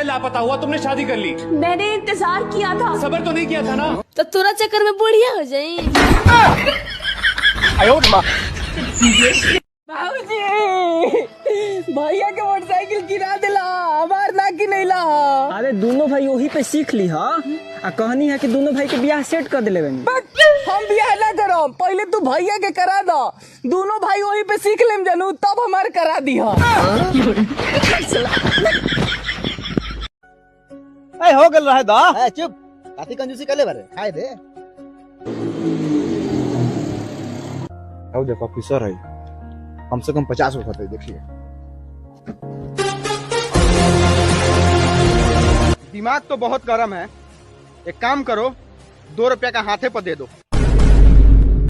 लापता हुआ, तुमने शादी कर ली। मैंने इंतजार किया था। सबर तो नहीं किया था ना? तो तुरंत चक्कर में बुढ़िया हो जाए। बाबूजी, भैया के मोटरसाइकिल गिरा दिला, हमार ना की नहीं ला। अरे दोनों भाई वही पे सीख ली हा। आ कहानी है कि दोनों भाई के ब्याह सेट कर दिले बनी। हम ब्याह ना करो, पहले तू भैया के करा दो, दोनों भाई वही पे सीख लेम जानू, तब हमार करा दी हा। हो गल रहा दा। चुप, काती कंजूसी कर ले बारे, खाए दे। आओ देखो ऑफिसर है, कम से कम 50 रुपए है, देखिए। दिमाग तो बहुत गर्म है, एक काम करो, 2 रुपया का हाथे पर दे दो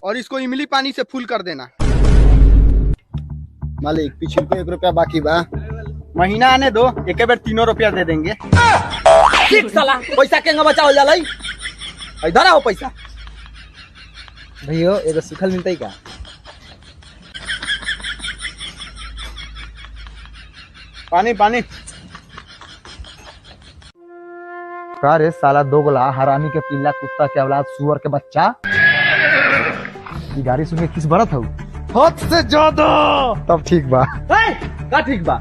और इसको इमली पानी से फुल कर देना। मालिक पिछले को 1 रुपया बाकी बा, महीना आने दो, एक बार 3 रुपया दे देंगे। ठीक साला, पैसा केंगा बचाओ जाला। इधर आओ पैसा। भैया एगो सुखल मिलता का? पानी पानी। का रे साला दोगला हरामी के पिल्ला कुत्ता के औलाद सुअर के बच्चा, ये गाड़ी सुन के किस बड़ा था? हद से ज्यादा। तब ठीक बा। का ठीक बा?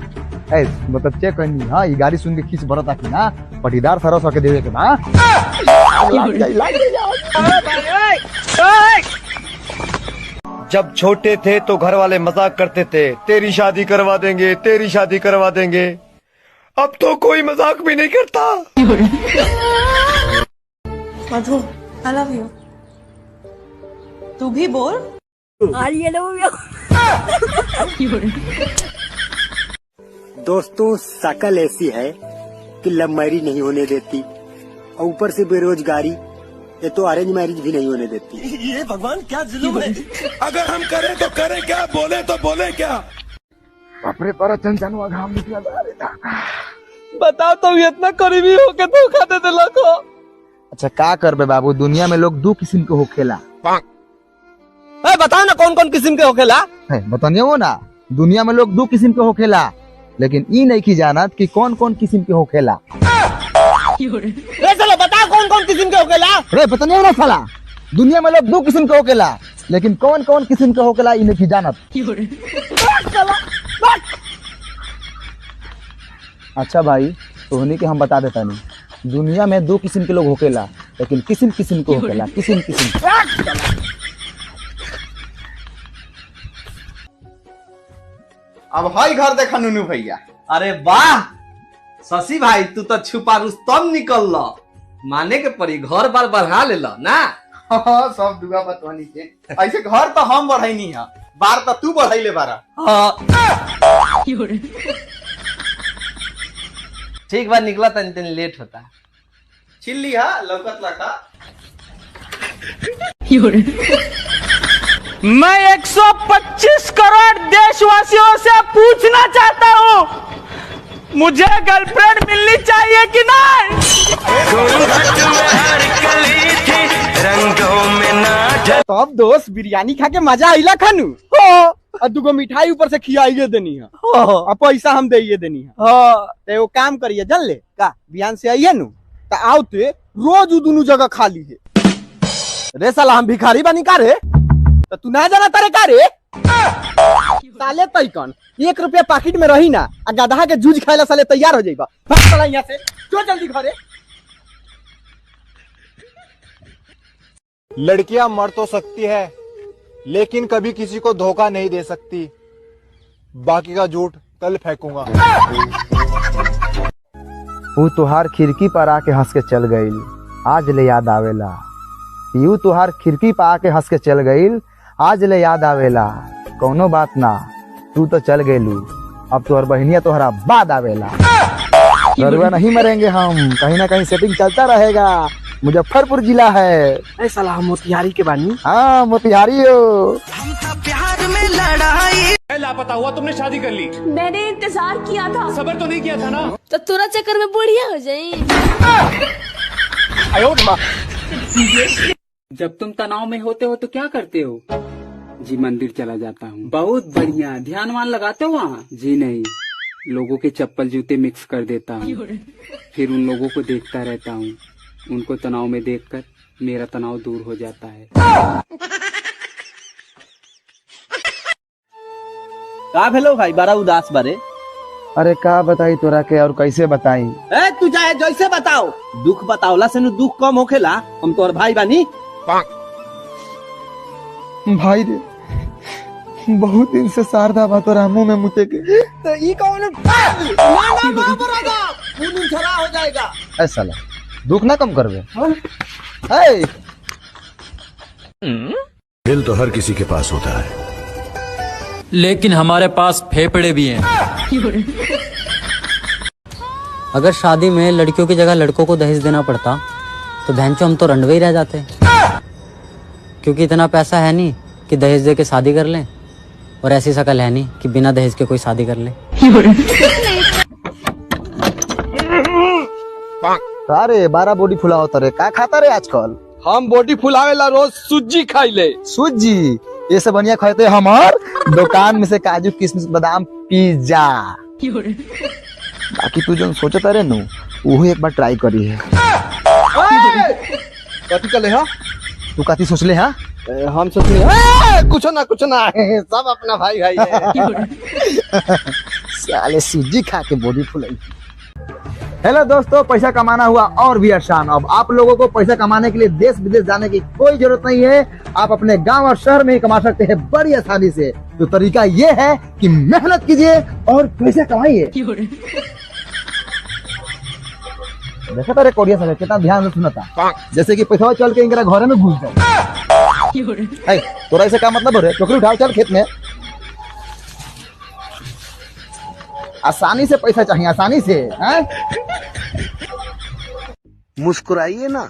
मतलब चेक करनी। हाँ, ये गाड़ी सुन के किस बड़ा था कि ना पटीदार सरस होके देवे के बा। जब छोटे थे तो घर वाले मजाक करते थे, तेरी शादी करवा देंगे, तेरी शादी करवा देंगे। अब तो कोई मजाक भी नहीं करता। मधु, I love you। तू भी बोल। I love you। दोस्तों, शकल ऐसी है कि लव मैरिज नहीं होने देती और ऊपर से बेरोजगारी, ये तो अरेंज मैरिज भी नहीं होने देती। ये भगवान क्या जुल्म है। अगर हम करें तो करें क्या, बोले तो बोले क्या। बापरे पर चंचनवा घाम निकला जा रहा था। बताओ तो इतना करीबी होके धोखा दे देला को। अच्छा का करबे बाबू, दुनिया में लोग 2 किस्म के होखेला। बताओ ना कौन कौन किस्म के होखेला? बतानिए वो ना, दुनिया में लोग 2 किस्म के होखेला, लेकिन ई नहीं की जानत कि कौन कौन किस्म के होखेला। चलो बताओ कौन कौन किस्म के होखेला? अरे बतानिए ना साला, दुनिया में लोग 2 किस्म के होखेला, लेकिन कौन कौन किस्म के होखेला ई नहीं की जानत। अच्छा भाई, तो होने के हम बता देता नहीं, दुनिया में 2 किस्म के लोग होखेला, लेकिन किस्म किस्म के होखेला, किस्म किस्म। अब हाई घर देखा नुनू भैया। अरे वाह शशि भाई, तू तो छुपा रुस्तम निकल लो। माने के परी घर बार बढ़ा ले लो ना। हाँ, सब दुआ बतवानी के। ऐसे घर तो हम बढ़ाई है, बार तो तू बढ़ाई ले बारा। ठीक बात, निकला तन तन लेट होता। चिल्ली हा लौकत लटा। मैं 125 करोड़ देशवासियों से पूछना चाहता हूँ, मुझे गर्लफ्रेंड मिलनी चाहिए कि नहीं? तो अब दोस्त बिरयानी खा के मजा आइला खानू। और 2 मिठाई ऊपर से खियाइए देनी है, और पैसा हम दे देनी है। तो वो काम करिए, जल ले का बिहान से आइए नु, तो आओते रोज उ दोनों जगह खा लीजिए। रे साला हम भिखारी बनी का रे? तो तू ना जाना तारे का रे? साले तैकन 1 रुपया पैकेट में रही ना, आ गधा के जूझ खाएला साले तैयार हो जाइबा। भाग साला यहाँ से, जो जल्दी घरे। लड़कियां मर तो सकती है, लेकिन कभी किसी को धोखा नहीं दे सकती। बाकी का झूठ कल फेंकूंगा। वो तुहार खिड़की पर आके हंस के चल गईल, आज ले याद आवेला। यू तुहार खिड़की पर आके हंस के चल गईल, आज ले याद आवेला। कौनो बात ना, तू तो चल गईलू, अब तुहर बहनिया तुहरा बाद आवेला। गरुआ नहीं मरेंगे हम, कहीं ना कहीं सेटिंग चलता रहेगा। मुजफ्फरपुर जिला है। ऐसा ला मोतिहारी के बानी। हाँ मोतिहारी हो। प्यार में लड़ाई। लापता हुआ, तुमने शादी कर ली। मैंने इंतजार किया था। सबर तो नहीं किया था ना? तो तुरंत चक्कर में बुढ़िया हो जाए। जब तुम तनाव में होते हो तो क्या करते हो? जी मंदिर चला जाता हूँ। बहुत बढ़िया, ध्यान वान लगाते हो वहाँ? जी नहीं, लोगों के चप्पल जूते मिक्स कर देता हूँ, फिर उन लोगों को देखता रहता हूँ। उनको तनाव में देखकर मेरा तनाव दूर हो जाता है। का भेलो भाई, बड़ा उदास बारे। अरे का बताई तोरा के और कैसे बताई। ए तू चाहे जैसे बताओ, दुख बतावला से न दुख कम होखेला। हम तोर भाई बानी। भाई रे, बहुत दिन से शारदा बा तोरा मुंह में मुते के। तो ई कौन खून झरा हो जाएगा। ऐ साला दुख ना कम करबे। दिल तो हर किसी के पास होता है, लेकिन हमारे पास फेफड़े भी हैं। अगर शादी में लड़कियों की जगह लड़कों को दहेज देना पड़ता तो बहनचोद हम तो रंडवे ही रह जाते, क्योंकि इतना पैसा है नहीं कि दहेज दे के शादी कर लें, और ऐसी शक्ल है नहीं कि बिना दहेज के कोई शादी कर ले। अरे 12 बॉडी फुला होता रे, का खाता रे आजकल? हम बॉडी फुलावेला रोज सूजी खाई ले। सूजी ये सब बढ़िया खाते हमार दुकान में से काजू किशमिश बादाम पिज्जा। बाकी तू जो सोचता रे नु वो एक बार ट्राई करी है। कथी कले हा? तू कथी सोच ले? हाँ हम सोचले कुछ ना सब अपना भाई भाई है। साले सूजी खा के बॉडी फुलाई। हेलो दोस्तों, पैसा कमाना हुआ और भी आसान। अब आप लोगों को पैसा कमाने के लिए देश विदेश जाने की कोई जरूरत नहीं है। आप अपने गांव और शहर में ही कमा सकते हैं बड़ी आसानी से। तो तरीका ये है कि मेहनत कीजिए और पैसा कमाइए। देखा तारे कोरिया से कितना ध्यान से सुनता, जैसे कि पैसा चल के इनका घर में घुस जाए। तोरा ऐसे का मतलब हो रहा है? टोकरी उठाओ, चल खेत में। आसानी से पैसा चाहिए, आसानी से। मुस्कुराइए ना,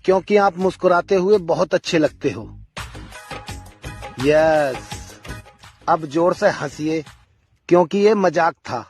क्योंकि आप मुस्कुराते हुए बहुत अच्छे लगते हो। यस, अब जोर से हंसिए, क्योंकि ये मजाक था।